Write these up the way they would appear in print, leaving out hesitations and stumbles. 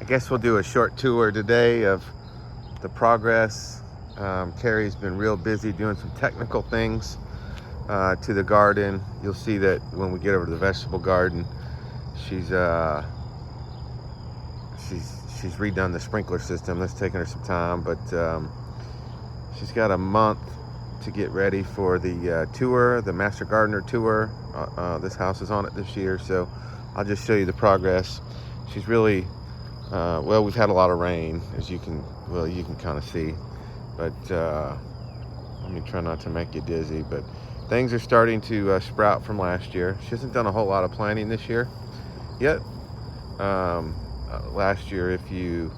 I guess we'll do a short tour today of the progress. Carrie's been real busy doing some technical things to the garden. You'll see that when we get over to the vegetable garden, she's redone the sprinkler system. That's taken her some time, but she's got a month to get ready for the tour, the Master Gardener tour. This house is on it this year, so I'll just show you the progress. She's really well, we've had a lot of rain, as you can kind of see, but let me try not to make you dizzy. But things are starting to sprout from last year. She hasn't done a whole lot of planting this year yet. Last year, if you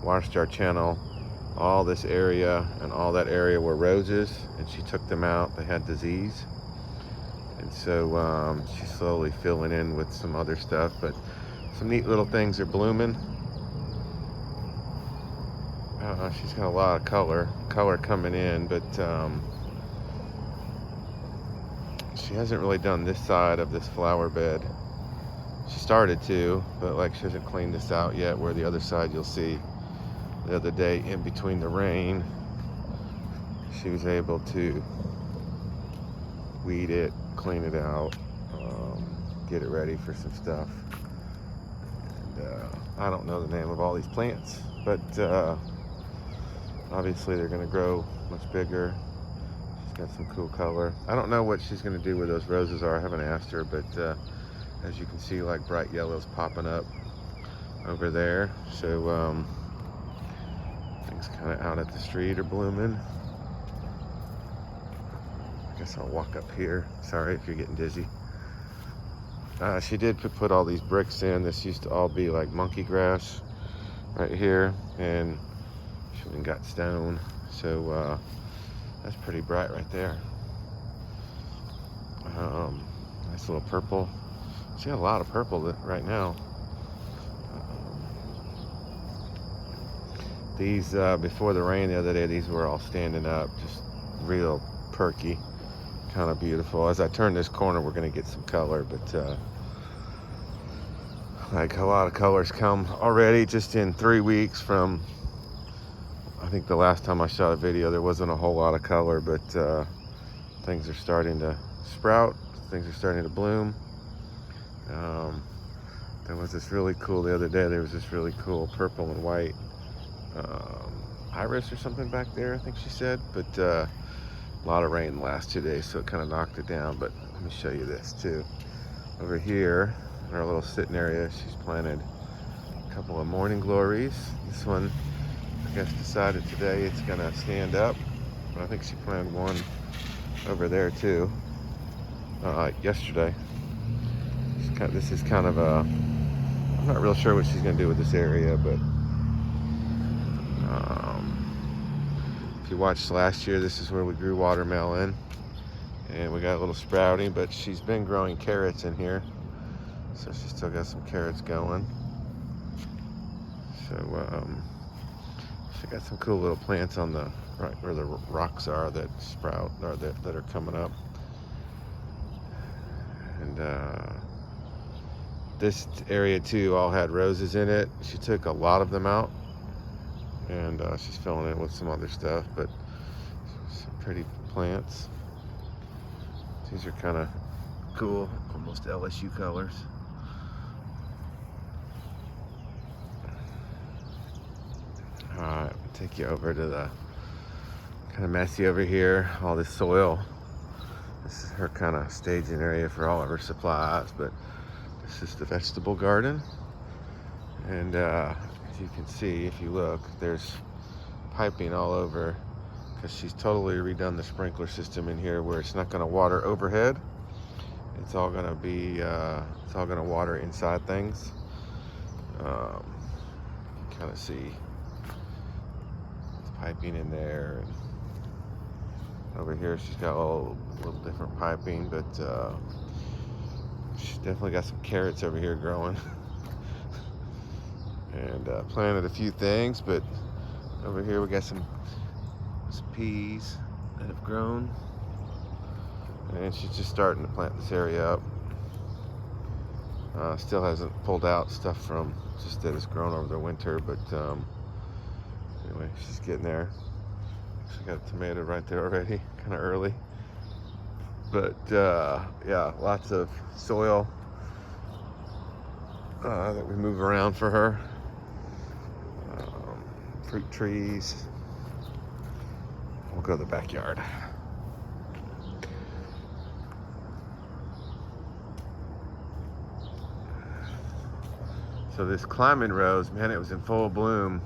watched our channel, all this area and all that area were roses, and she took them out. They had disease, and so she's slowly filling in with some other stuff, but some neat little things are blooming. She's got a lot of color coming in, but she hasn't really done this side of this flower bed. She started to, but like she hasn't cleaned this out yet, where the other side you'll see the other day in between the rain, she was able to weed it, clean it out, get it ready for some stuff. And I don't know the name of all these plants, but obviously they're going to grow much bigger. She's got some cool color. I don't know what she's going to do where those roses are. I haven't asked her, but as you can see, like bright yellows popping up over there. So things kind of out at the street are blooming. I guess I'll walk up here. Sorry if you're getting dizzy. She did put all these bricks in. This used to all be like monkey grass right here, and she even got stone. So that's pretty bright right there. Nice little purple. She got a lot of purple right now. These, before the rain the other day, these were all standing up, just real perky, kind of beautiful. As I turn this corner, we're going to get some color, but like a lot of colors come already just in 3 weeks from, I think the last time I shot a video, there wasn't a whole lot of color, but things are starting to sprout, things are starting to bloom. There was this really cool, the other day, there was this really cool purple and white iris or something back there, I think she said, but a lot of rain the last 2 days, so it kind of knocked it down. But let me show you this too. Over here in our little sitting area, she's planted a couple of morning glories. This one, I guess, decided today it's gonna stand up, but I think she planted one over there too yesterday. This is kind of a, I'm not real sure what she's going to do with this area, but if you watched last year, this is where we grew watermelon, and we got a little sprouting, but she's been growing carrots in here, so she's still got some carrots going. So she got some cool little plants on the right where the rocks are that sprout, or that are coming up. And this area too all had roses in it. She took a lot of them out, and she's filling it with some other stuff, but some pretty plants. These are kind of cool, almost LSU colors. Alright, I'll take you over to the kind of messy over here, all this soil. This is her kind of staging area for all of her supplies, but this is the vegetable garden. And as you can see, if you look, there's piping all over, because she's totally redone the sprinkler system in here, where it's not going to water overhead. It's all going to be, it's all going to water inside things. You kind of see piping in there, and over here she's got a little different piping, but she's definitely got some carrots over here growing. And planted a few things, but over here we got some peas that have grown, and she's just starting to plant this area up. Still hasn't pulled out stuff from just that has grown over the winter, but anyway, she's getting there. She got a tomato right there already, kind of early. But yeah, lots of soil that we move around for her. Fruit trees. We'll go to the backyard. So this climbing rose, man, it was in full bloom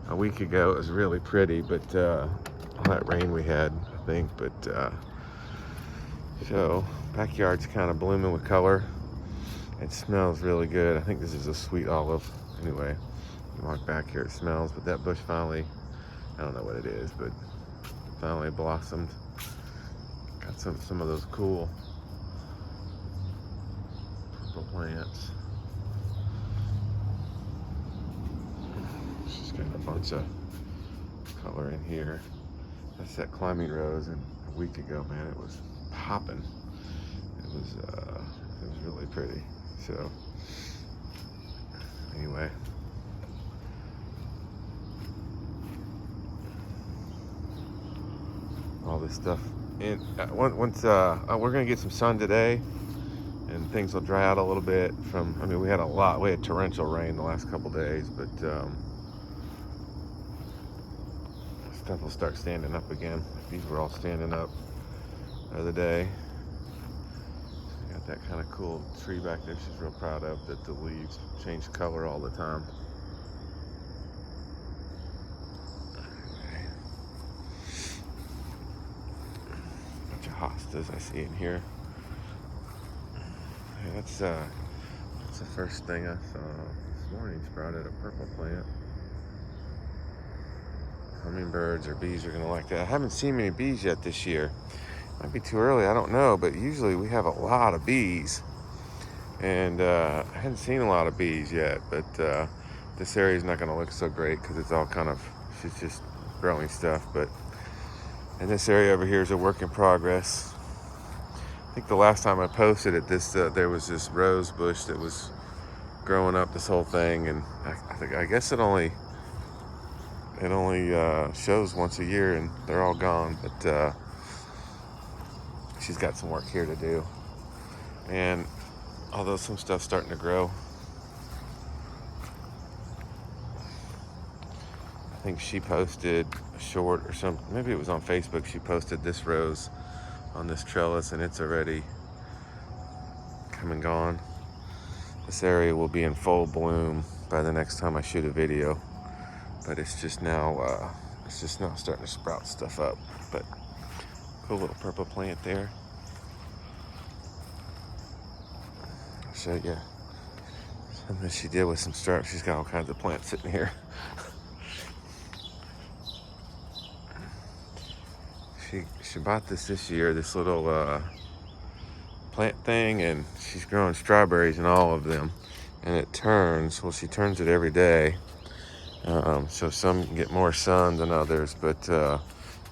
a week ago. It was really pretty, but all that rain we had, I think. But so backyard's kind of blooming with color. It smells really good. I think this is a sweet olive. Anyway, you walk back here, it smells. But that bush finally, I don't know what it is, but finally blossomed. Got some of those cool purple plants. She's got a bunch of color in here. That's that climbing rose, and a week ago, man, it was popping. It was really pretty. So anyway, all this stuff. And once we're gonna get some sun today, and things will dry out a little bit. I mean, we had torrential rain the last couple days, but stuff will start standing up again. These were all standing up the other day. Got that kind of cool tree back there she's real proud of, that the leaves change color all the time. Bunch of hostas I see in here. Yeah, that's the first thing I saw this morning. Sprouted a purple plant. Hummingbirds or bees are gonna like that. I haven't seen many bees yet this year. Might be too early, I don't know, but usually we have a lot of bees. And I hadn't seen a lot of bees yet, but this area is not gonna look so great because it's all she's just growing stuff. But in this area over here is a work in progress. I think the last time I posted it, there was this rose bush that was growing up this whole thing, and I guess it only shows once a year, and they're all gone. But she's got some work here to do, and although some stuff's starting to grow, I think she posted a short or something. Maybe it was on Facebook. She posted this rose on this trellis, and it's already come and gone. This area will be in full bloom by the next time I shoot a video. But it's just now starting to sprout stuff up. But cool little purple plant there. I'll show you something she did with some straw. She's got all kinds of plants sitting here. She bought this year, this little plant thing, and she's growing strawberries in all of them. And it turns, well, she turns it every day. So some get more sun than others, but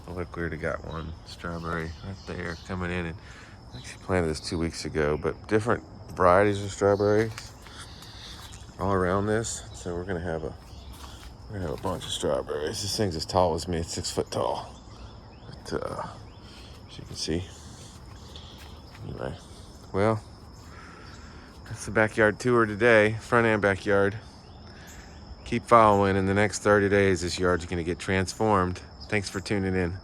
look, we already got one strawberry right there coming in, and I think she planted this 2 weeks ago. But different varieties of strawberries all around this, so we're gonna have a bunch of strawberries. This thing's as tall as me; it's 6 foot tall. But as you can see, anyway, well, that's the backyard tour today, front and backyard. Keep following. In the next 30 days, this yard's going to get transformed. Thanks for tuning in.